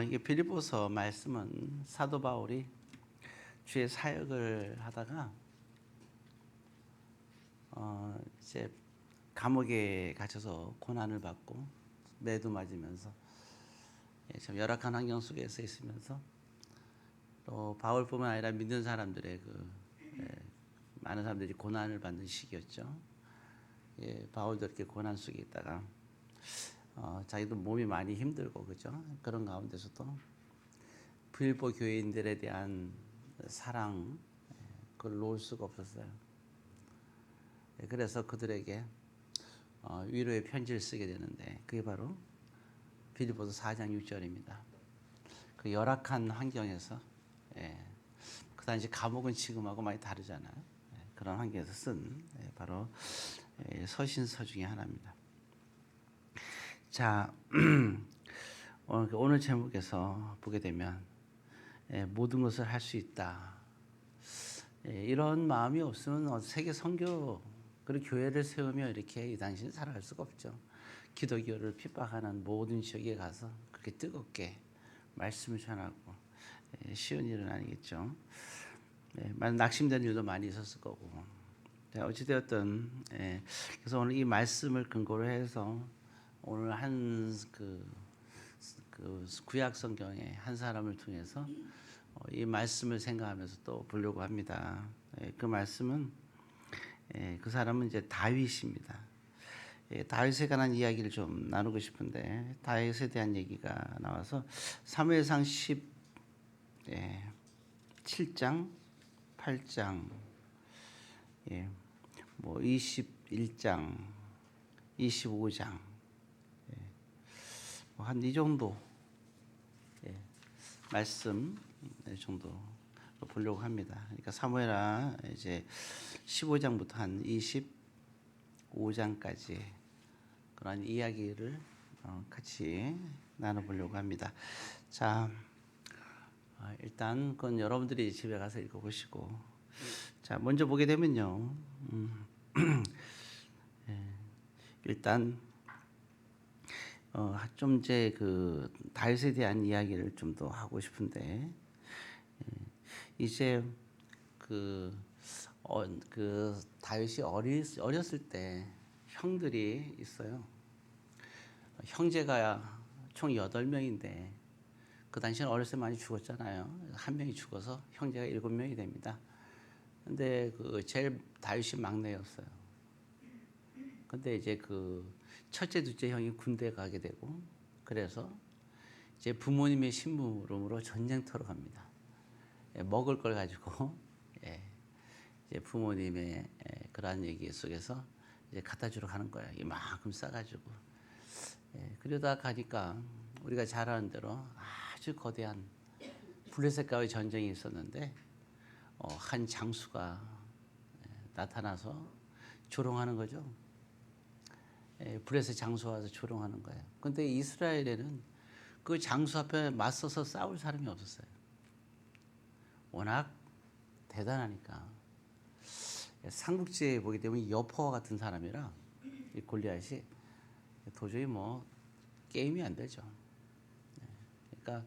이게 빌립보서 말씀은 사도 바울이 주의 사역을 하다가 이제 감옥에 갇혀서 고난을 받고 매도 맞으면서 참 열악한 환경 속에서 있으면서 또 바울뿐만 아니라 믿는 사람들의 많은 사람들이 고난을 받는 시기였죠. 바울도 이렇게 고난 속에 있다가 자기도 몸이 많이 힘들고 그죠? 그런 가운데서도 빌립보 교인들에 대한 사랑 그걸 놓을 수가 없었어요. 그래서 그들에게 위로의 편지를 쓰게 되는데 그게 바로 빌립보서 4장 6절입니다. 그 열악한 환경에서 그 당시 감옥은 지금하고 많이 다르잖아요. 그런 환경에서 쓴 바로 서신서 중에 하나입니다. 자, 오늘 제목에서 보게 되면 모든 것을 할 수 있다. 이런 마음이 없으면 세계 선교 그리고 교회를 세우며 이렇게 이 당시는 살아갈 수가 없죠. 기독교를 핍박하는 모든 지역에 가서 그렇게 뜨겁게 말씀을 전하고 쉬운 일은 아니겠죠. 낙심된 일도 많이 있었을 거고. 어찌되었든 그래서 오늘 이 말씀을 근거로 해서 오늘 그 구약 성경의 한 사람을 통해서 이 말씀을 생각하면서 또 보려고 합니다. 그 말씀은 그 사람은 이제 다윗입니다. 다윗에 관한 이야기를 좀 나누고 싶은데 다윗에 대한 얘기가 나와서 사무엘상 17장, 8장, 뭐 21장, 25장 한 이 정도 말씀 정도 보려고 합니다. 그러니까 사무엘하 이제 15장부터 한 25장까지 그런 이야기를 같이 나눠보려고 합니다. 자, 일단 그건 여러분들이 집에 가서 읽어보시고, 자 먼저 보게 되면요, 일단 좀 이제 그 다윗에 대한 이야기를 좀 더 하고 싶은데 이제 그 다윗이 어렸을 때 형들이 있어요. 형제가 총 8명인데 그 당시에는 어렸을 때 많이 죽었잖아요. 한 명이 죽어서 형제가 7명이 됩니다. 근데 그 제일 다윗이 막내였어요. 근데 이제 그 첫째, 둘째 형이 군대에 가게 되고 그래서 이제 부모님의 심부름으로 전쟁터로 갑니다. 먹을 걸 가지고 이제 부모님의 그러한 얘기 속에서 이제 갖다 주러 가는 거예요. 이만큼 싸가지고. 그러다 가니까 우리가 잘 아는 대로 아주 거대한 블레셋과의 전쟁이 있었는데 한 장수가 나타나서 조롱하는 거죠. 블레셋 장수 와서 조롱하는 거예요. 근데 이스라엘에는 그 장수 앞에 맞서서 싸울 사람이 없었어요. 워낙 대단하니까. 삼국지에 보게 되면 여포와 같은 사람이라 이 골리앗이 도저히 뭐 게임이 안 되죠. 그러니까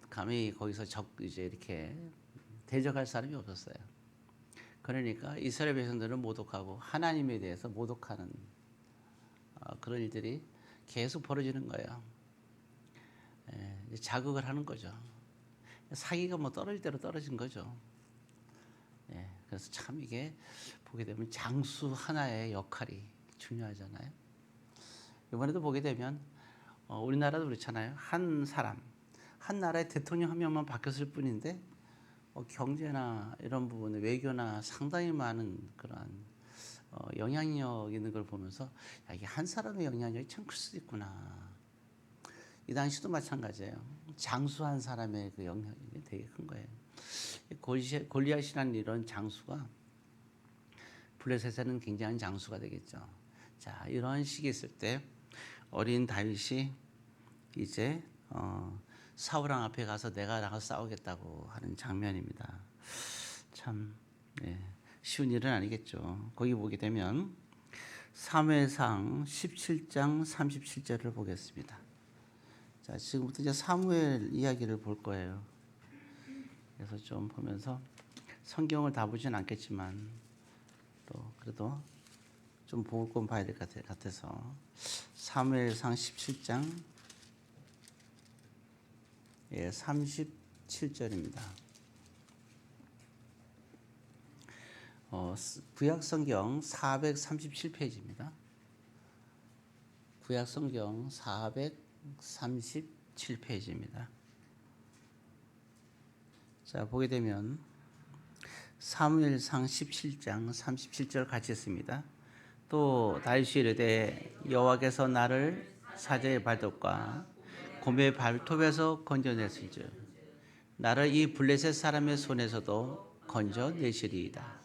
감히 거기서 이제 이렇게 대적할 사람이 없었어요. 그러니까 이스라엘 백성들은 모독하고 하나님에 대해서 모독하는 그런 일들이 계속 벌어지는 거예요. 자극을 하는 거죠. 사기가 뭐 떨어질 대로 떨어진 거죠. 그래서 참 이게 보게 되면 장수 하나의 역할이 중요하잖아요. 이번에도 보게 되면 우리나라도 그렇잖아요. 한 나라의 대통령 한 명만 바뀌었을 뿐인데 경제나 이런 부분에 외교나 상당히 많은 그러한 영향력 있는 걸 보면서 이게 한 사람의 영향력이 참 클 수도 있구나. 이 당시도 마찬가지예요. 장수 한 사람의 그 영향력이 되게 큰 거예요. 골리앗이라는 이런 장수가 블레셋에는 굉장한 장수가 되겠죠. 자, 이런 시기 있을 때 어린 다윗이 이제 사울왕 앞에 가서 내가 나가서 싸우겠다고 하는 장면입니다. 참 쉬운 일은 아니겠죠. 거기 보게 되면 사무엘상 17장 37절을 보겠습니다. 자, 지금부터 이제 사무엘 이야기를 볼 거예요. 그래서 좀 보면서 성경을 다 보진 않겠지만 또 그래도 좀 볼 건 봐야 될 것 같아서 사무엘상 17장 37절입니다. 구약성경 437페이지입니다. 구약성경 437페이지입니다. 자, 보게 되면 사무엘상 17장 37절 같이 했습니다. 또 다윗이 이르되 여호와께서 나를 사자의 발톱과 곰의 발톱에서 건져냈을즉 나를 이 블레셋 사람의 손에서도 건져내시리이다.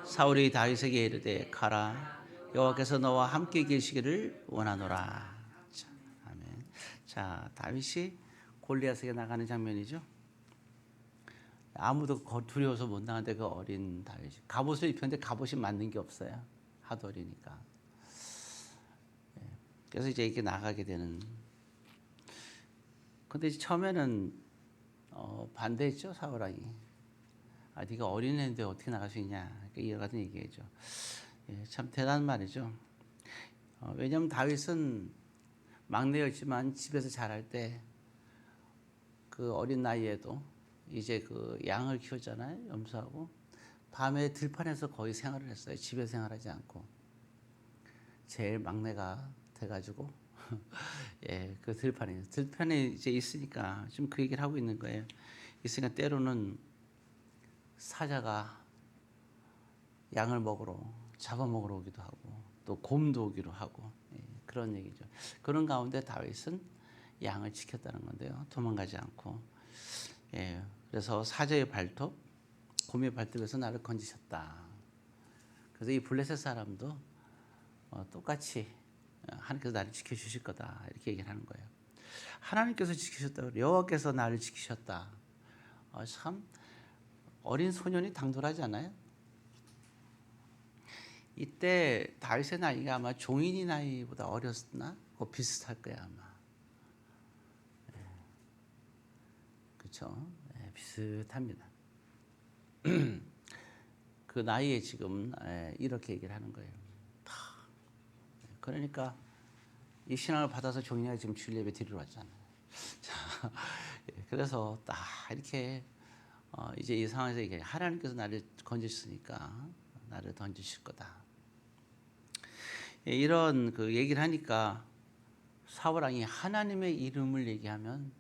사울이 다윗에게 이르되 가라 여호와께서 너와 함께 계시기를 원하노라. 자, 아멘. 자, 다윗이 골리앗에게 나가는 장면이죠. 아무도 두려워서 못 나가는데 그 어린 다윗이 갑옷을 입혔는데 갑옷이 맞는 게 없어요. 하도 어리니까. 그래서 이제 이렇게 나가게 되는. 근데 처음에는 반대했죠, 사울왕이. 아, 네가 어린애인데 어떻게 나갈 수 있냐, 이와 같은 얘기죠. 참 대단한 말이죠. 왜냐하면 다윗은 막내였지만 집에서 자랄 때 그 어린 나이에도 이제 그 양을 키웠잖아요, 염소하고. 밤에 들판에서 거의 생활을 했어요. 집에 생활하지 않고. 제일 막내가 돼가지고 그 들판에 이제 있으니까 지금 그 얘기를 하고 있는 거예요. 있으니까 때로는 사자가 양을 먹으러 잡아먹으러 오기도 하고 또 곰도 오기로 하고 그런 얘기죠. 그런 가운데 다윗은 양을 지켰다는 건데요. 도망가지 않고. 그래서 사자의 발톱, 곰의 발톱에서 나를 건지셨다. 그래서 이 블레셋 사람도 똑같이 하나님께서 나를 지켜주실 거다, 이렇게 얘기를 하는 거예요. 하나님께서 지키셨다, 여호와께서 나를 지키셨다. 참 어린 소년이 당돌하지 않아요? 이때 다윗의 나이가 아마 종인이 나이보다 어렸나? 비슷할 거야 아마. 그렇죠? 비슷합니다. 그 나이에 지금 이렇게 얘기를 하는 거예요. 그러니까 이 신앙을 받아서 종이가 지금 주일 예배 드리러 왔잖아요. 자, 그래서 딱 이렇게 이제 이 상황에서 이게 하나님께서 나를 건지셨으니까 나를 던지실 거다. 이런 그 얘기를 하니까 사울 왕이 하나님의 이름을 얘기하면,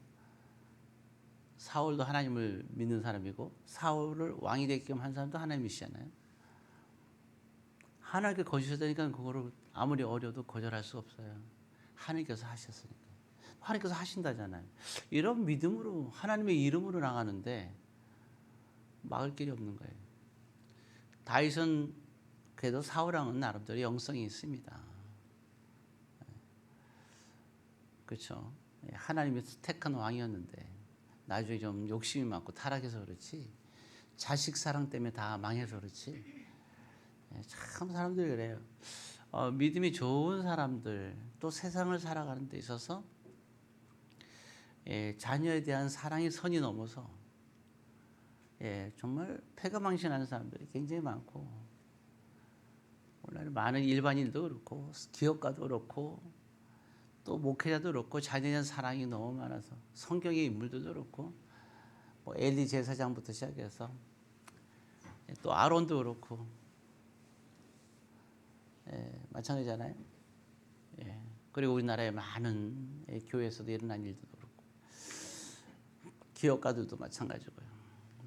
사울도 하나님을 믿는 사람이고 사울을 왕이 되게끔 한 사람도 하나님이시잖아요. 하나님께 거주셨다니까 그거를 아무리 어려도 거절할 수 없어요. 하나님께서 하셨으니까. 하나님께서 하신다잖아요. 이런 믿음으로 하나님의 이름으로 나가는데 막을 길이 없는 거예요. 다윗은 그래도 사울왕은 나름대로 영성이 있습니다. 그렇죠. 하나님이 택한 왕이었는데 나중에 좀 욕심이 많고 타락해서 그렇지, 자식 사랑 때문에 다 망해서 그렇지. 참 사람들이 그래요. 믿음이 좋은 사람들, 또 세상을 살아가는 데 있어서 자녀에 대한 사랑의 선이 넘어서 정말 패가망신하는 사람들이 굉장히 많고, 오늘 많은 일반인도 그렇고 기업가도 그렇고 또 목회자도 그렇고 자녀에 대한 사랑이 너무 많아서, 성경의 인물들도 그렇고 뭐 엘리 제사장부터 시작해서 또 아론도 그렇고 마찬가지잖아요. 그리고 우리나라의 많은 교회에서도 일어난 일들도 그렇고 기업가들도 마찬가지고요.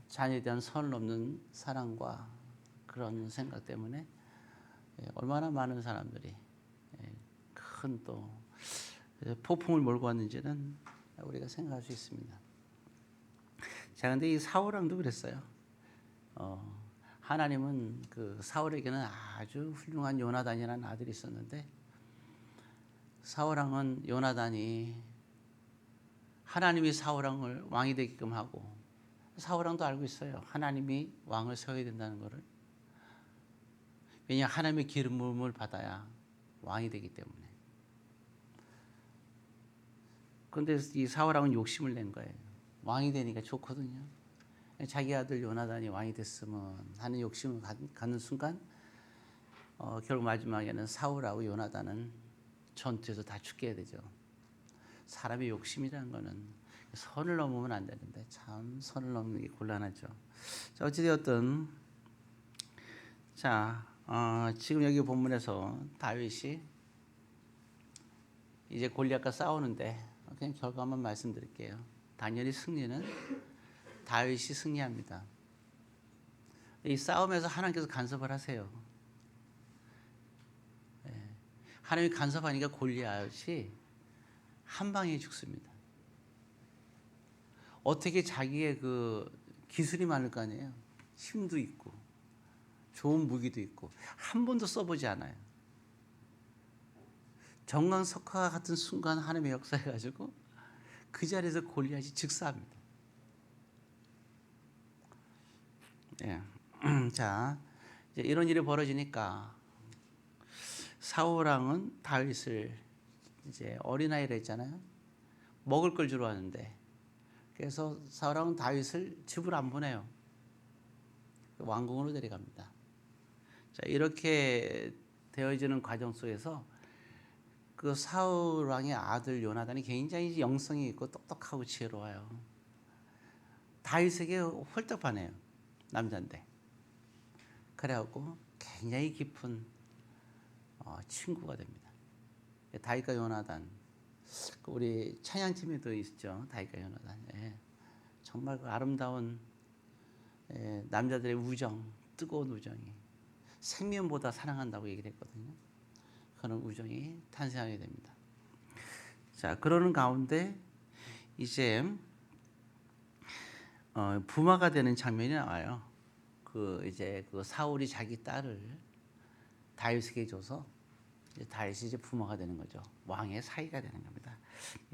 자녀에 대한 선을 넘는 사랑과 그런 생각 때문에 얼마나 많은 사람들이 큰 또 폭풍을 몰고 왔는지는 우리가 생각할 수 있습니다. 자, 근데 이 사울왕도 그랬어요. 하나님은 그 사울에게는 아주 훌륭한 요나단이라는 아들이 있었는데, 사울왕은 요나단이 하나님이 사울왕을 왕이 되게끔 하고, 사울왕도 알고 있어요. 하나님이 왕을 세워야 된다는 것을. 왜냐, 하나님의 기름 부음을 받아야 왕이 되기 때문에. 근데 이 사울왕은 욕심을 낸 거예요. 왕이 되니까 좋거든요. 자기 아들 요나단이 왕이 됐으면 하는 욕심을 갖는 순간 결국 마지막에는 사울하고 요나단은 전투에서 다 죽게 되죠. 사람의 욕심이라는 거는 선을 넘으면 안 되는데 참 선을 넘는 게 곤란하죠. 자, 어찌되었든 자 지금 여기 본문에서 다윗이 이제 골리앗과 싸우는데 그냥 결과만 말씀드릴게요. 당연히 승리는 다윗이 승리합니다. 이 싸움에서 하나님께서 간섭을 하세요. 하나님이 간섭하니까 골리앗이 한 방에 죽습니다. 어떻게 자기의 그 기술이 많을 거 아니에요. 힘도 있고 좋은 무기도 있고 한 번도 써보지 않아요. 정강석화 같은 순간 하나님의 역사해가지고 그 자리에서 골리앗이 즉사합니다. 예. 자, 이제 이런 일이 벌어지니까 사울 왕은 다윗을 이제 어린아이를 했잖아요. 먹을 걸 주러 왔는데 그래서 사울 왕은 다윗을 집으로 안 보내요. 왕궁으로 데려갑니다. 자, 이렇게 되어지는 과정 속에서 그 사울 왕의 아들 요나단이 굉장히 영성이 있고 똑똑하고 지혜로워요. 다윗에게 홀딱 반해요. 남자인데. 그래갖고 굉장히 깊은 친구가 됩니다. 다윗과 요나단. 우리 찬양팀에도 있죠. 다윗과 요나단. 예. 정말 그 아름다운 남자들의 우정, 뜨거운 우정이 생명보다 사랑한다고 얘기를 했거든요. 그런 우정이 탄생하게 됩니다. 자, 그러는 가운데 이제 부마가 되는 장면이 나와요. 이제 그 사울이 자기 딸을 다윗에게 줘서 이제 다윗이 이제 부마가 되는 거죠. 왕의 사위가 되는 겁니다.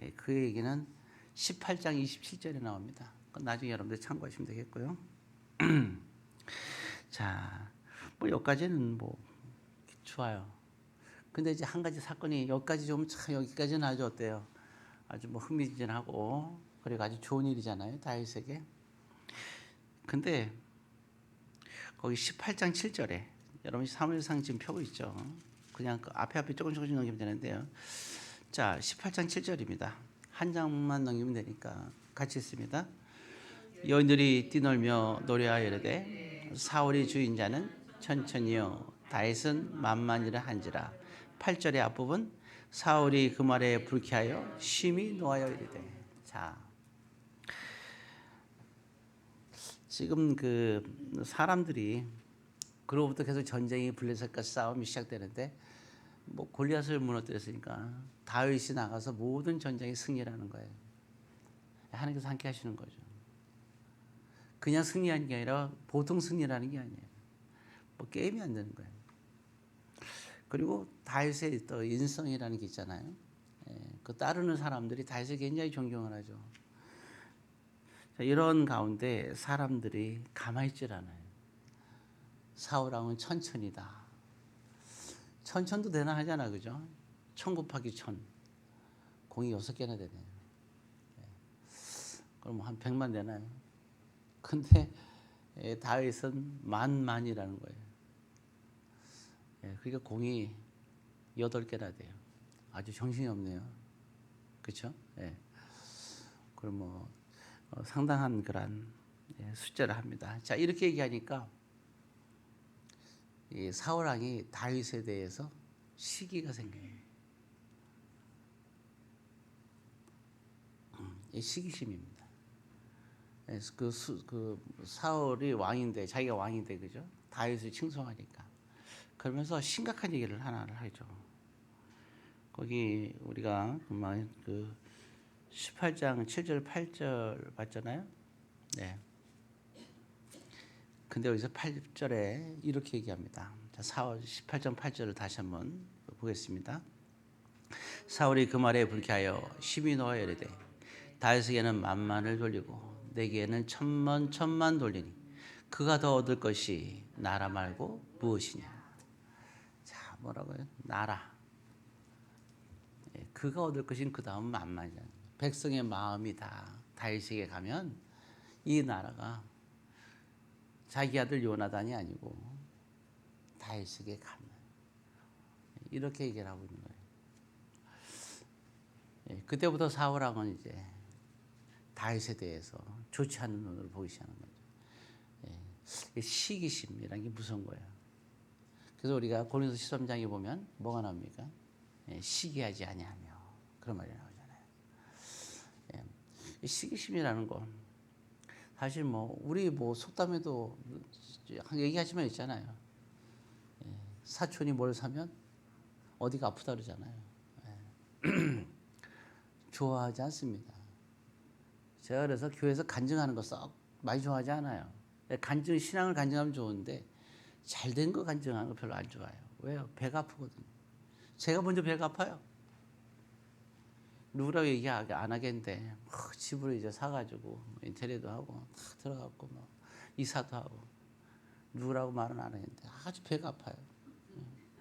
예, 그 얘기는 18장 27절에 나옵니다. 나중에 여러분들 참고하시면 되겠고요. 자, 뭐 여기까지는 뭐 좋아요. 근데 이제 한 가지 사건이 여기까지 좀 참 여기까지는 아주 어때요? 아주 뭐 흥미진진하고 그리고 아주 좋은 일이잖아요. 다윗에게. 근데 거기 18장 7절에 여러분이 사무엘상 지금 펴고 있죠. 그냥 그 앞에 조금씩 넘기면 되는데요. 자, 18장 7절입니다. 한 장만 넘기면 되니까 같이 있습니다. 여인들이 뛰놀며 노래하여 이르되 사울이 주인 자는 천천히요 다윗은 만만이라 한지라. 8절의 앞부분 사울이 그 말에 불쾌하여 심히 노하여 이르되. 자, 지금 그 사람들이 그로부터 계속 전쟁이 블레셋과 싸움이 시작되는데 뭐 골리앗을 무너뜨렸으니까 다윗이 나가서 모든 전쟁의 승리라는 거예요. 하나님께서 함께 하시는 거죠. 그냥 승리하는 게 아니라 보통 승리라는 게 아니에요. 뭐 게임이 안 되는 거예요. 그리고 다윗의 또 인성이라는 게 있잖아요. 그 따르는 사람들이 다윗을 굉장히 존경을 하죠. 이런 가운데 사람들이 가만히 있질 않아요. 사울 왕은 천천이다. 천천도 되나 하잖아, 그죠? 1000 곱하기 1000. 공이 6개나 되네요. 그럼 한 100만 되나요? 근데 다윗은 만만이라는 거예요. 그러니까 공이 8개나 돼요. 아주 정신이 없네요. 그렇죠? 그럼 뭐 상당한 그런 숫자를 합니다. 자, 이렇게 얘기하니까 이 사울 왕이 다윗에 대해서 시기가 생겨요. 이 시기심입니다. 그 사울이 왕인데 자기가 왕인데 그죠? 다윗을 칭송하니까 그러면서 심각한 얘기를 하나를 하죠. 거기 우리가 그 18장 7절 8절 봤잖아요. 네. 근데 여기서 8절에 이렇게 얘기합니다. 자, 18장 8절을 다시 한번 보겠습니다. 사울이 그 말에 불쾌하여 심히 노하여 이르되 다윗에게는 만만을 돌리고 내게는 천만 돌리니 그가 더 얻을 것이 나라 말고 무엇이냐. 자, 뭐라고요? 나라. 그가 얻을 것인 그 다음 만만이잖아요. 백성의 마음이 다 다윗에게 가면 이 나라가 자기 아들 요나단이 아니고 다윗에게 가면 이렇게 얘기를 하고 있는 거예요. 그때부터 사울 왕은 이제 다윗에 대해서 좋지 않은 눈으로 보기 시작하는 거죠. 시기심이라는 게 무서운 거예요. 그래서 우리가 고린도서 13장에 보면 뭐가 나옵니까? 시기하지 아니하며 그런 말이 나오잖아요. 시기심이라는 건 사실 뭐 우리 뭐 속담에도 얘기하지만 있잖아요. 사촌이 뭘 사면 어디가 아프다 그러잖아요. 좋아하지 않습니다. 제가 그래서 교회에서 간증하는 거 썩 많이 좋아하지 않아요. 신앙을 간증하면 좋은데 잘된 거 간증하는 거 별로 안 좋아해요. 왜요? 배가 아프거든요. 제가 먼저 배가 아파요. 누구라고 얘기 안 하겠는데 집으로 이제 사가지고 인테리어도 하고 다 들어갔고 뭐 이사도 하고 누구라고 말은 안 하겠는데 아주 배가 아파요.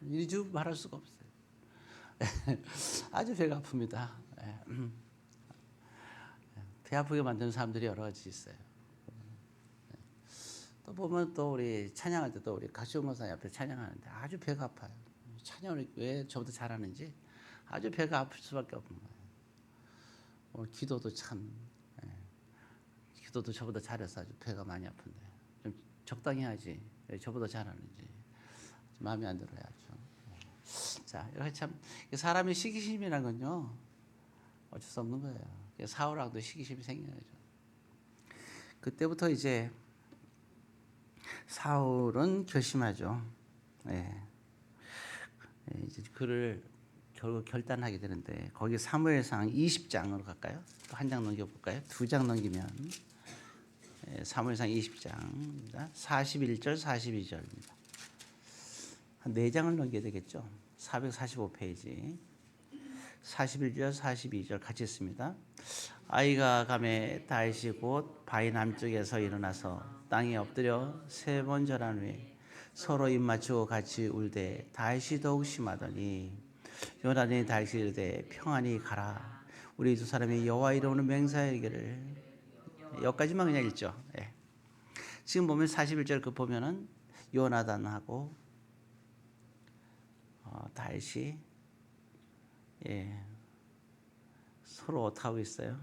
이주 말할 수가 없어요. 아주 배가 아픕니다. 배 아프게 만드는 사람들이 여러 가지 있어요. 또 보면 또 우리 찬양할 때 또 우리 가시원사 옆에 찬양하는데 아주 배가 아파요. 찬양을 왜 저보다 잘하는지 아주 배가 아플 수밖에 없는 거예요. 오늘 기도도 참 기도도 저보다 잘해서 아주 배가 많이 아픈데 좀 적당히 하지 왜 저보다 잘하는지 마음에 안 들어요. 아주. 자 이렇게 참 사람의 시기심이라는 건요 어쩔 수 없는 거예요. 사울 왕도 시기심이 생기는 거죠. 그때부터 이제 사울은 결심하죠. 이제 그를 결국 결단하게 되는데 거기 사무엘상 20장으로 갈까요? 또 한 장 넘겨볼까요? 2장 넘기면 사무엘상 20장입니다. 41절 42절입니다. 한 4장을 넘겨야 되겠죠? 445페이지 41절 42절 같이 읽습니다. 아이가 감에 다윗이 곧 바위 남쪽에서 일어나서 땅에 엎드려 3번 절한 후에 서로 입 맞추고 같이 울되 다윗이 더욱 심하더니 요나단이 다윗이 이르되 평안히 가라 우리 두 사람이 여호와 이름으로 맹세하기를 여기까지만 그냥 읽죠. 지금 보면 41절 그 보면은 요나단하고 다윗이 서로 어떻게 하고 있어요?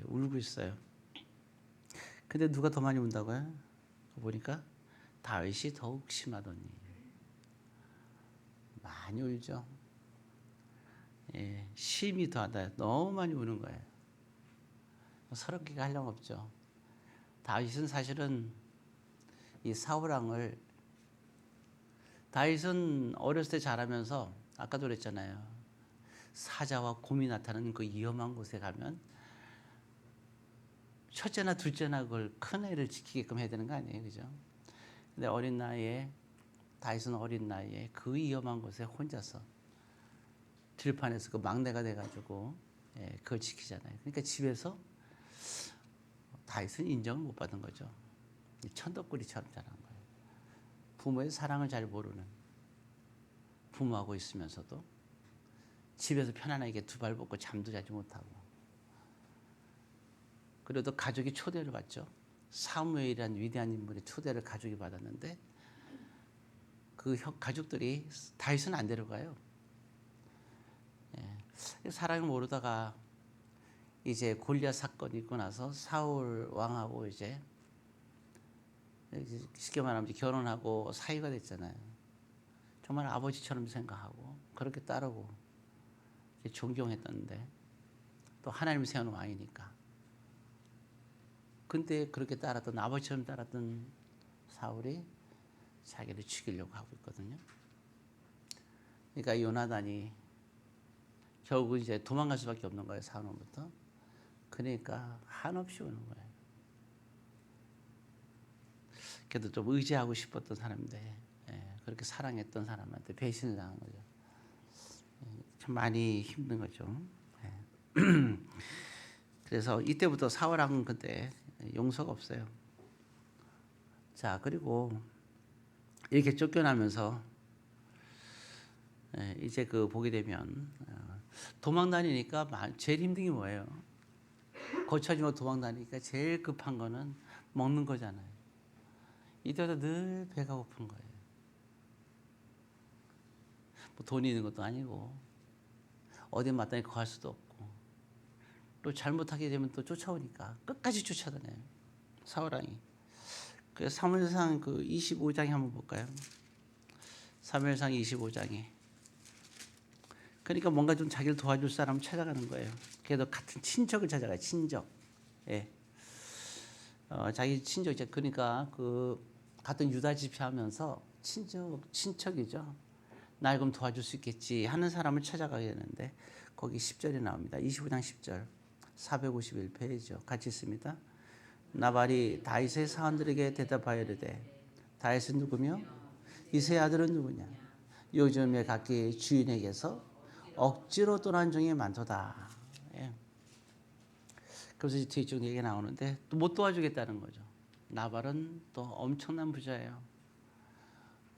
울고 있어요. 근데 누가 더 많이 운다고요? 보니까 다윗이 더욱 심하더니 많이 울죠. 심이 더하다. 너무 많이 우는 거예요. 서럽게 하려면 없죠. 다윗은 사실은 이 사울 왕을 다윗은 어렸을 때 자라면서 아까도 그랬잖아요. 사자와 곰이 나타나는 그 위험한 곳에 가면 첫째나 둘째나 그걸 큰 애를 지키게끔 해야 되는 거 아니에요, 그죠? 근데 어린 나이에 다윗은 어린 나이에 그 위험한 곳에 혼자서 들판에서 그 막내가 돼가지고 그걸 지키잖아요. 그러니까 집에서 다윗은 인정을 못 받은 거죠. 천덕꾸리처럼 자란 거예요. 부모의 사랑을 잘 모르는 부모하고 있으면서도 집에서 편안하게 두 발 벗고 잠도 자지 못하고 그래도 가족이 초대를 받죠. 사무엘이라는 위대한 인물의 초대를 가족이 받았는데 그 가족들이 다윗은 안 데려가요. 사랑을 모르다가 이제 골리앗 사건이 있고 나서 사울 왕하고 이제 쉽게 말하면 결혼하고 사위가 됐잖아요. 정말 아버지처럼 생각하고 그렇게 따르고 존경했던데 또 하나님을 세우는 왕이니까. 근데 그렇게 따랐던 아버지처럼 따랐던 사울이 자기를 죽이려고 하고 있거든요. 그러니까 요나단이 결국 이제 도망갈 수밖에 없는 거예요. 사울로부터. 그러니까 한없이 우는 거예요. 그래도 좀 의지하고 싶었던 사람인데 그렇게 사랑했던 사람한테 배신을 당한 거죠. 참 많이 힘든 거죠. 그래서 이때부터 사울 왕은 그때 용서가 없어요. 자, 그리고 이렇게 쫓겨나면서 이제 그 보게 되면 도망 다니니까 제일 힘든 게 뭐예요? 거쳐지고 도망 다니니까 제일 급한 거는 먹는 거잖아요. 이때도 늘 배가 고픈 거예요. 뭐 돈이 있는 것도 아니고 어디 마땅히 갈 수도 없고 또 잘못하게 되면 또 쫓아오니까 끝까지 쫓아다녀요. 사울왕이. 그래서 사무엘상 그 25장에 한번 볼까요? 사무엘상 25장에. 그러니까 뭔가 좀 자기를 도와줄 사람을 찾아가는 거예요. 그래도 같은 친척을 찾아가요. 친척. 예. 자기 친척 이제 그러니까 그 같은 유다 집회하면서 친척이죠. 날 그럼 도와줄 수 있겠지 하는 사람을 찾아가게 되는데 거기 10절이 나옵니다. 25장 10절. 451페이지죠. 같이 있습니다. 나발이 다윗의 사원들에게 대답하여 이르되 다윗은 누구며 이새의 아들은 누구냐? 요즘에 각기 주인에게서 억지로 떠난 종이 많도다. 예. 그래서 뒤에 쭉 얘기가 나오는데 또 못 도와주겠다는 거죠. 나발은 또 엄청난 부자예요.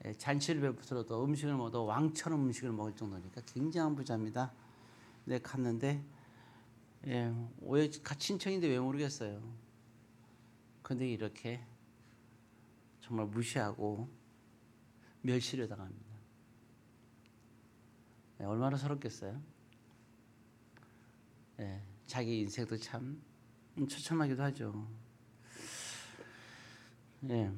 예, 잔치를 베풀어도 음식을 먹어도 왕처럼 음식을 먹을 정도니까 굉장한 부자입니다. 근데 갔는데 예, 왜 친척인데 왜 모르겠어요. 근데 이렇게 정말 무시하고 멸시를 당합니다. 예, 얼마나 서럽겠어요. 예, 자기 인생도 참 처참하기도 하죠. 예,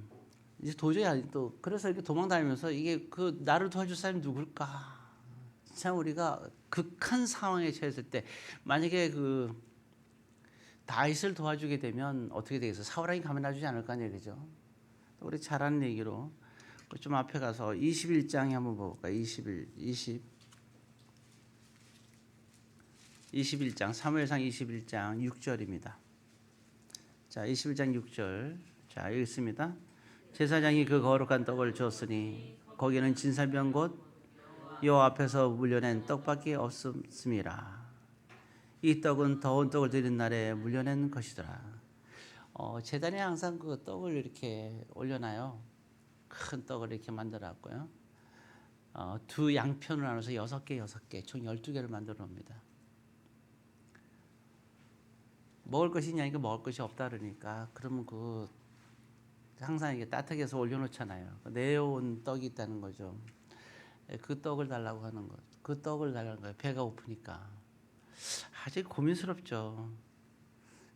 이제 도저히 또 그래서 이렇게 도망다니면서 이게 그 나를 도와줄 사람이 누굴까? 참 우리가 극한 상황에 처했을 때 만약에 그 다윗을 도와주게 되면 어떻게 되겠어? 사울왕이 가만 놔주지 않을 거 아니에요, 그죠? 우리 잘 아는 얘기로 좀 앞에 가서 21장에 한번 볼까요? 21장 사무엘상 21장 6절입니다. 자, 21장 6절. 자, 읽습니다. 제사장이 그 거룩한 떡을 줬으니 거기는 진설병 곧 여호와 앞에서 물려낸 떡밖에 없음이라. 이 떡은 더운 떡을 드린 날에 물려낸 것이더라. 제단에 항상 그 떡을 이렇게 올려놔요. 큰 떡을 이렇게 만들어놨고요. 두 양편을 나눠서 6개, 총 12개를 만들어 놉니다. 먹을 것이 있냐니까 먹을 것이 없다 그러니까 그러면 그 항상 이게 따뜻하게 해서 올려놓잖아요. 내어온 떡이 있다는 거죠. 그 떡을 달라고 하는 것. 그 떡을 달라는 거예요. 배가 고프니까. 아주 고민스럽죠.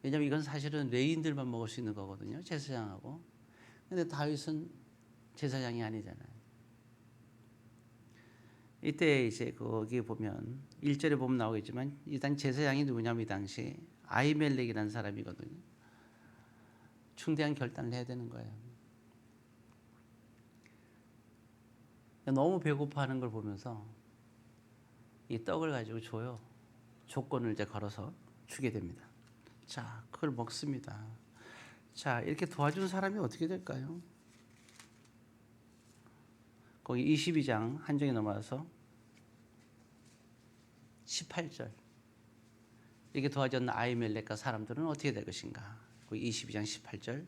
왜냐하면 이건 사실은 레인들만 먹을 수 있는 거거든요. 제사장하고. 근데 다윗은 제사장이 아니잖아요. 이때 이제 거기 보면 1절에 보면 나오겠지만 일단 제사장이 누구냐면 이 당시 아히멜렉이라는 사람이거든요. 중대한 결단을 해야 되는 거예요. 너무 배고파하는 걸 보면서 이 떡을 가지고 줘요. 조건을 이제 걸어서 주게 됩니다. 자, 그걸 먹습니다. 자, 이렇게 도와준 사람이 어떻게 될까요? 거기 22장 한 장에 넘어가서 18절. 이렇게 도와준 아히멜렉과 사람들은 어떻게 될 것인가? 거기 22장 18절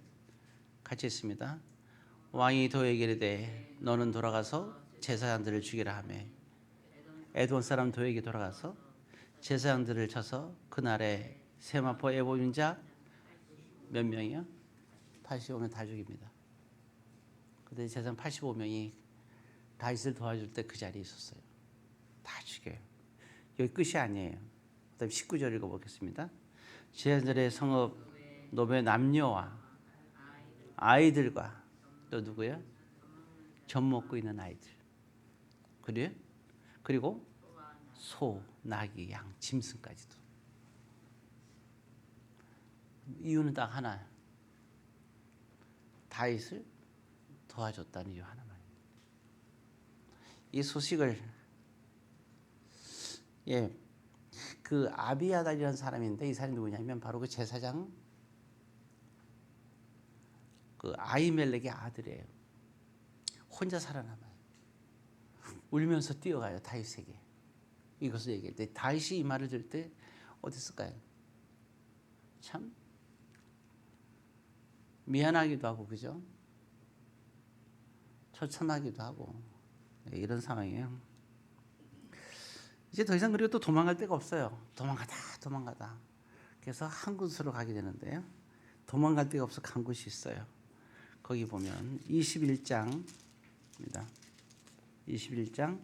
같이 있습니다. 왕이 도에게 이르되 너는 돌아가서 제사장들을 죽이라 하며 에돔 사람 도에게 돌아가서 제사장들을 쳐서 그날에 세마포 에돔인 자 몇 명이요? 85명 다 죽입니다. 그때 제사장 85명이 다윗을 도와줄 때 그 자리에 있었어요. 다 죽여요. 여기 끝이 아니에요. 그다음 19절 읽어보겠습니다. 제사장들의 성읍 노베 남녀와 아이들과 또 누구예요? 젖 먹고 있는 아이들. 그래요? 그리고 소, 나귀, 양, 짐승까지도. 이유는 딱 하나. 다윗을 도와줬다는 이유 하나만. 이 소식을 그 아비아달이라는 사람인데 이 사람이 누구냐면 바로 그 제사장 그 아히멜렉의 아들이에요. 혼자 살아남아요. 울면서 뛰어가요 다윗에게. 이것을 얘기했는데 다윗이 이 말을 들을 때 어땠을까요? 참 미안하기도 하고 그죠? 처참하기도 하고 이런 상황이에요. 이제 더 이상 그리고 또 도망갈 데가 없어요. 도망가다. 그래서 한 곳으로 가게 되는데요. 도망갈 데가 없어 간 곳이 있어요. 거기 보면 21장입니다. 21장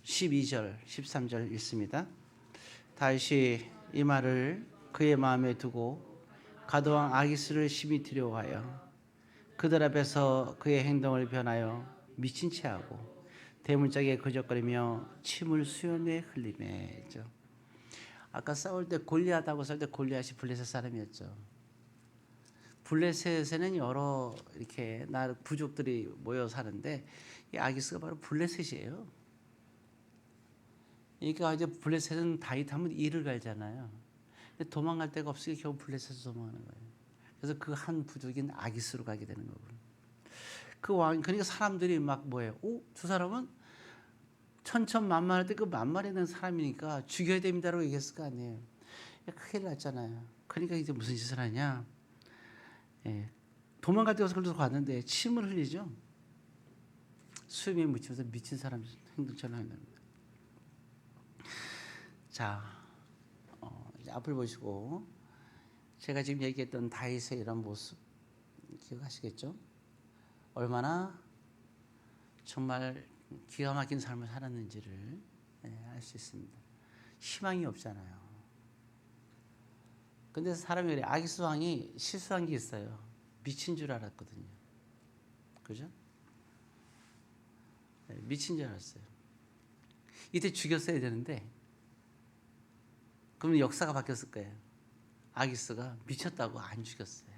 12절, 13절 읽습니다. 다윗이 이 말을 그의 마음에 두고 가드왕 아기스를 심히 두려워하여 그들 앞에서 그의 행동을 변하여 미친 채 하고 대문짝에 거적거리며 침을 수염에 흘리매. 아까 싸울 때 골리앗하고 싸울 때 골리앗이 블레셋 사람이었죠. 블레셋에는 여러 이렇게 부족들이 모여 사는데 이 아기스가 바로 블레셋이에요. 그러니까 이제 블레셋은 다윗하면 이를 갈잖아요. 근데 도망갈 데가 없으니까 겨우 블레셋으로 도망가는 거예요. 그래서 그 한 부족인 아기스로 가게 되는 거고. 그 왕, 그러니까 사람들이 막 뭐예요? 저 사람은 천천만만할 때 그 만만해 된 사람이니까 죽여야 됩니다라고 얘기했을 거 아니에요. 큰일 났잖아요. 그러니까 이제 무슨 짓을 하냐? 도망갈 데 없어서 그래서 갔는데 침을 흘리죠. 수염에 묻히면서 미친 사람 행동처럼 합니다. 자, 이제 앞을 보시고 제가 지금 얘기했던 다윗의 이런 모습 기억하시겠죠? 얼마나 정말 기가 막힌 삶을 살았는지를 알 수 있습니다. 희망이 없잖아요. 근데 사람이 그래. 아기스 왕이 실수한 게 있어요. 미친 줄 알았거든요. 그죠? 미친 줄 알았어요. 이때 죽였어야 되는데 그러면 역사가 바뀌었을 거예요. 아기스가 미쳤다고 안 죽였어요.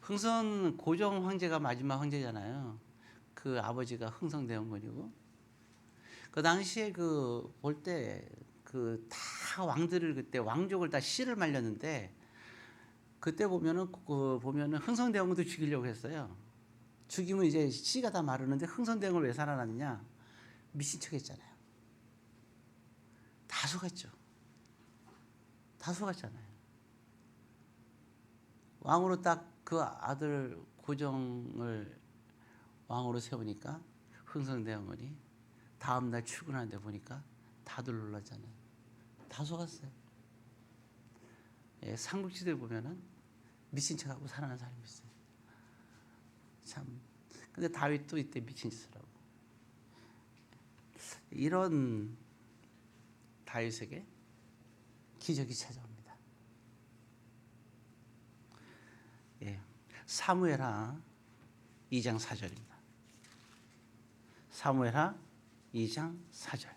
흥선 고종 황제가 마지막 황제잖아요. 그 아버지가 흥선대원군이고 그 당시에 그 볼 때 그 다 왕들을 그때 왕족을 다 씨를 말렸는데 그때 보면은 흥선대원군도 죽이려고 했어요. 죽이면 이제 씨가 다 마르는데 흥선대원을 왜 살아났느냐? 미친 척했잖아요. 다 속았죠. 다 속았잖아요. 왕으로 딱 그 아들 고종을 왕으로 세우니까 흥선대원군이 다음날 출근하는데 보니까 다들 놀랐잖아요. 다 속았어요. 삼국지들 보면은 미친 척하고 살아난 사람이 있어요. 참. 근데 다윗도 이때 미친 짓을 하고. 이런 다윗에게 기적이 찾아옵니다. 사무엘하 2장 4절입니다. 사무엘하 2장 4절.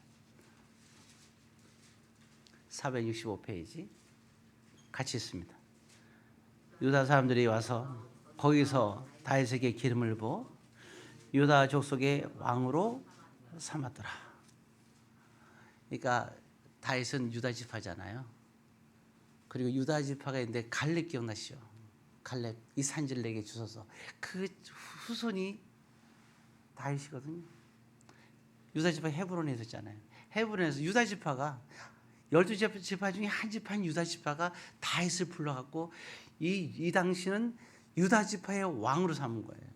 465페이지 같이 있습니다. 유다 사람들이 와서 거기서 다윗에게 기름을 부어 유다 족속의 왕으로 삼았더라. 그러니까 다윗은 유다 지파잖아요. 그리고 유다 지파가 있는데 갈렙 기억나시죠? 갈렙 이 산지를 내게 주소서. 그 후손이 다윗이거든요. 유다 지파 헤브론에 있었잖아요. 헤브론에서 유다 지파가 12지파 중에 한 지파인 유다 지파가 다윗을 불러갖고 이 당시는 유다 지파의 왕으로 삼은 거예요.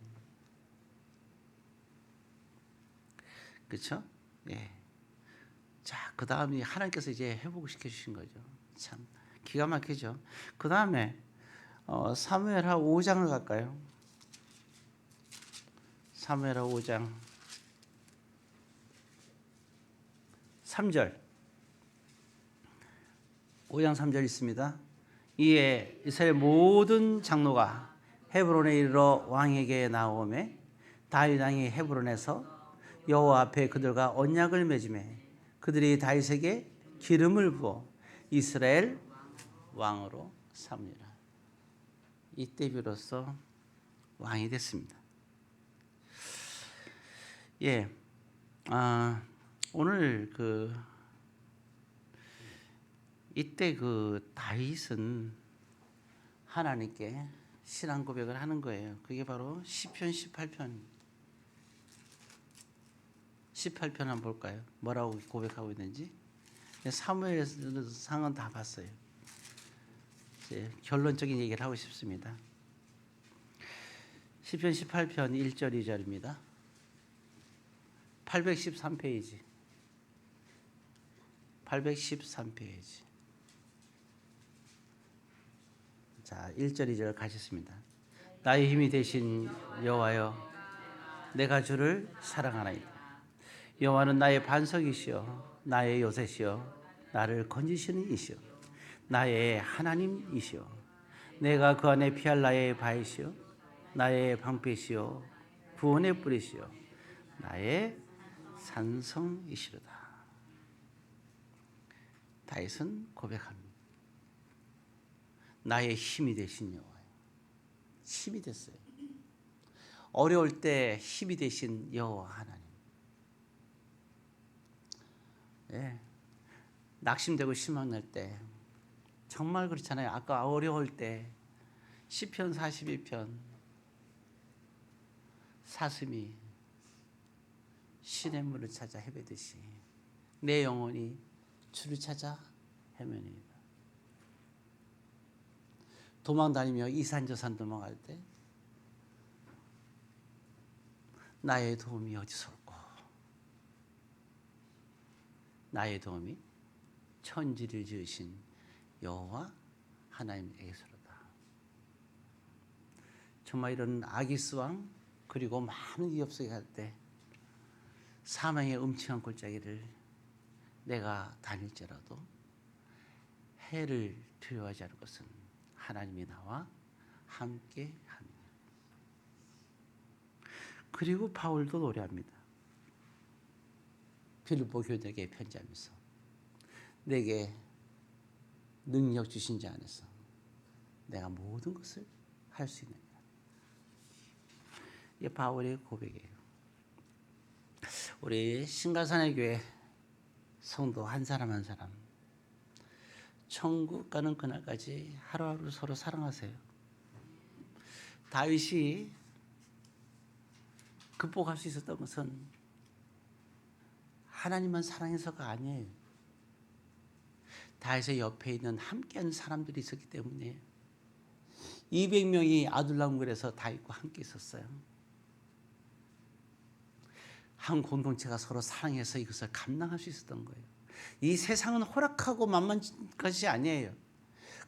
그렇죠? 예. 자, 그 다음에 하나님께서 이제 회복을 시켜주신 거죠. 참 기가 막히죠. 그 다음에 사무엘하 5장을 갈까요? 사무엘하 5장 3절 5장 3절 있습니다. 이에 이스라엘 모든 장로가 헤브론에 이르러 왕에게 나오매 다윗 왕이 헤브론에서 여호와 앞에 그들과 언약을 맺으매 그들이 다윗에게 기름을 부어 이스라엘 왕으로 삼으니라. 이때 비로소 왕이 됐습니다. 오늘 이때 다윗은 하나님께 신앙 고백을 하는 거예요. 그게 바로 시편 18편. 18편 한번 볼까요? 뭐라고 고백하고 있는지. 사무엘상은 다 봤어요. 이제 결론적인 얘기를 하고 싶습니다. 시편 18편 1절 2절입니다. 813페이지. 813페이지. 자, 1절 2절 가셨습니다. 나의 힘이 되신 여호와여, 내가 주를 사랑하나이다. 여호와는 나의 반석이시여, 나의 요새시여, 나를 건지시는 이시여, 나의 하나님이시여, 내가 그 안에 피할 나의 바위시여, 나의 방패시여, 구원의 뿌리시여, 나의 산성이시로다. 다윗은 고백합니다. 나의 힘이 되신 여호와요. 힘이 됐어요. 어려울 때 힘이 되신 여호와 하나님. 예, 낙심되고 실망날 때 정말 그렇잖아요. 아까 어려울 때 시편 42편 사슴이 시냇물을 찾아 헤매듯이 내 영혼이 주를 찾아 헤매니이다. 도망다니며 이산저산 도망갈 때 나의 도움이 어디서 올꼬? 나의 도움이 천지를 지으신 여호와 하나님에게서로다. 정말 이런 아기스 왕 그리고 많은 위협 속에 갈 때 사망의 음침한 골짜기를 내가 다닐지라도 해를 두려워하지 않을 것은 하나님이 나와 함께 합니다. 그리고 바울도 노래합니다. 빌립보 교인에게 편지하면서 내게 능력 주신 자 안에서 내가 모든 것을 할 수 있느니라. 이게 바울의 고백이에요. 우리 신가산의 교회 성도 한 사람 한 사람 천국 가는 그날까지 하루하루 서로 사랑하세요. 다윗이 극복할 수 있었던 것은 하나님만 사랑해서가 아니에요. 다윗의 옆에 있는 함께하는 사람들이 있었기 때문에 200명이 아둘람굴에서 다윗과 함께 있었어요. 한 공동체가 서로 사랑해서 이것을 감당할 수 있었던 거예요. 이 세상은 허락하고 만만한 것이 아니에요.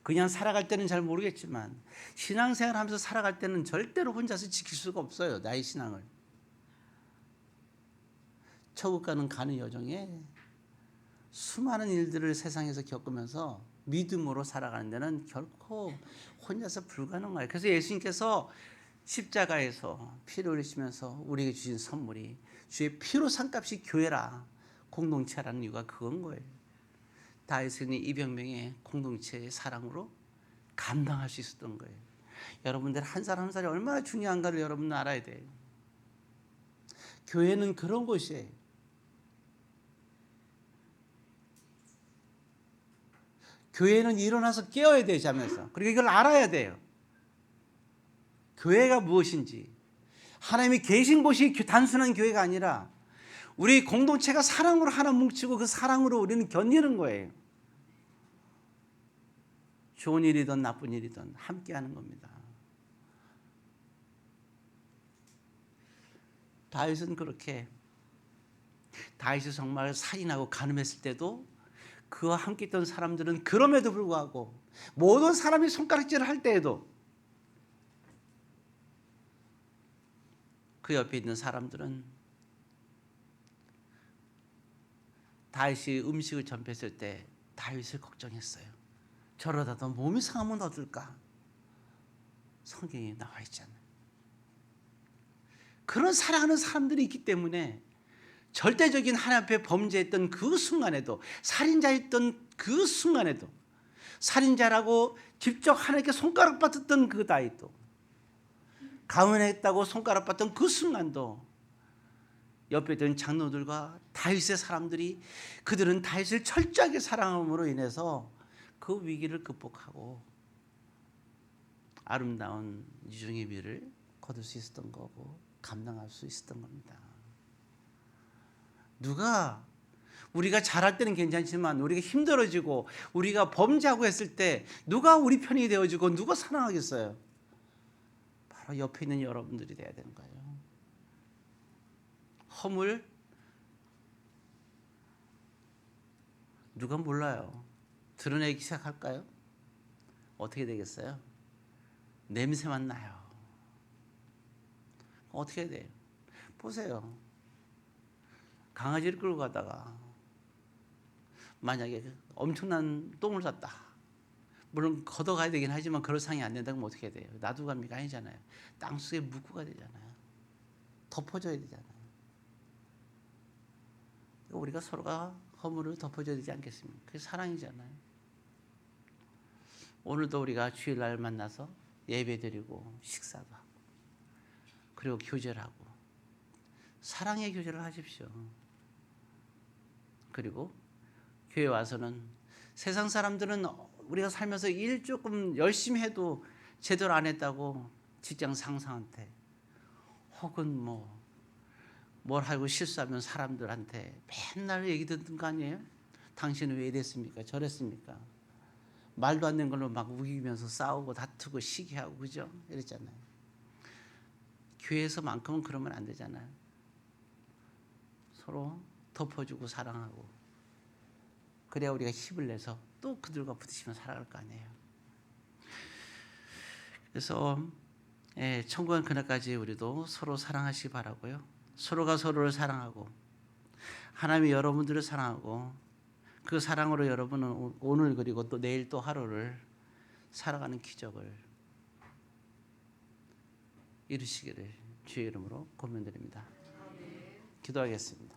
그냥 살아갈 때는 잘 모르겠지만 신앙생활 하면서 살아갈 때는 절대로 혼자서 지킬 수가 없어요. 나의 신앙을. 천국 가는 여정에 수많은 일들을 세상에서 겪으면서 믿음으로 살아가는 데는 결코 혼자서 불가능해요. 그래서 예수님께서 십자가에서 피를 흘리시면서 우리에게 주신 선물이 주의 피로 산 값이 교회라, 공동체라는 이유가 그건 거예요. 다윗은 200명의 공동체의 사랑으로 감당할 수 있었던 거예요. 여러분들 한 사람 한 사람이 얼마나 중요한가를 여러분은 알아야 돼요. 교회는 그런 곳이에요. 교회는 일어나서 깨어야 돼요, 잠에서. 그리고 이걸 알아야 돼요. 교회가 무엇인지. 하나님이 계신 곳이 단순한 교회가 아니라 우리 공동체가 사랑으로 하나 뭉치고 그 사랑으로 우리는 견디는 거예요. 좋은 일이든 나쁜 일이든 함께 하는 겁니다. 다윗은 그렇게, 다윗이 정말 살인하고 간음했을 때도 그와 함께 있던 사람들은 그럼에도 불구하고 모든 사람이 손가락질을 할 때에도 그 옆에 있는 사람들은 다윗이 음식을 전폐했을 때 다윗을 걱정했어요. 저러다 너 몸이 상하면 어떨까? 성경에 나와 있잖아요. 그런 사랑하는 사람들이 있기 때문에 절대적인 하나님 앞에 범죄했던 그 순간에도, 살인자였던 그 순간에도, 살인자라고 직접 하나님께 손가락 받았던 그 다윗도, 가문했다고 손가락 받던 그 순간도 옆에 있던 장로들과 다윗의 사람들이, 그들은 다윗을 철저하게 사랑함으로 인해서 그 위기를 극복하고 아름다운 유종의 미를 거둘 수 있었던 거고 감당할 수 있었던 겁니다. 누가, 우리가 잘할 때는 괜찮지만 우리가 힘들어지고 우리가 범죄하고 했을 때 누가 우리 편이 되어주고 누가 사랑하겠어요? 바로 바로 옆에 있는 여러분들이 돼야 되는 거예요. 허물 누가 몰라요. 드러내기 시작할까요? 어떻게 되겠어요? 냄새만 나요. 어떻게 해야 돼요? 보세요. 강아지를 끌고 가다가 만약에 엄청난 똥을 쌌다. 물론 걷어가야 되긴 하지만 그럴 상황이 안 된다면 어떻게 해야 돼요? 놔두고 갑니까? 아니잖아요. 땅속에 묻고 가야 되잖아요. 덮어줘야 되잖아요. 우리가 서로가 허물을 덮어줘야 되지 않겠습니까? 그게 사랑이잖아요. 오늘도 우리가 주일날 만나서 예배드리고 식사도 하고 그리고 교제를 하고 사랑의 교제를 하십시오. 그리고 교회 와서는 세상 사람들은 우리가 살면서 일 조금 열심히 해도 제대로 안 했다고 직장 상사한테 혹은 뭘 하고 실수하면 사람들한테 맨날 얘기 듣는 거 아니에요? 당신은 왜 이랬습니까? 저랬습니까? 말도 안 되는 걸로 막 우기면서 싸우고 다투고 시기하고 그죠? 이랬잖아요. 교회에서만큼은 그러면 안 되잖아요. 서로 덮어주고 사랑하고 그래야 우리가 힘을 내서 또 그들과 부딪히며 살아갈 거 아니에요. 그래서 천국은 그날까지 우리도 서로 사랑하시기 바라고요. 서로가 서로를 사랑하고 하나님이 여러분들을 사랑하고 그 사랑으로 여러분은 오늘 그리고 또 내일 또 하루를 살아가는 기적을 이루시기를 주의 이름으로 권면드립니다. 기도하겠습니다.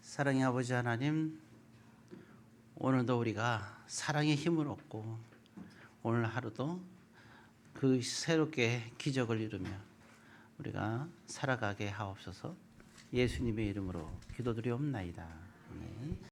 사랑의 아버지 하나님, 오늘도 우리가 사랑의 힘을 얻고 오늘 하루도 그 새롭게 기적을 이루며 우리가 살아가게 하옵소서. 예수님의 이름으로 기도드리옵나이다. 아멘.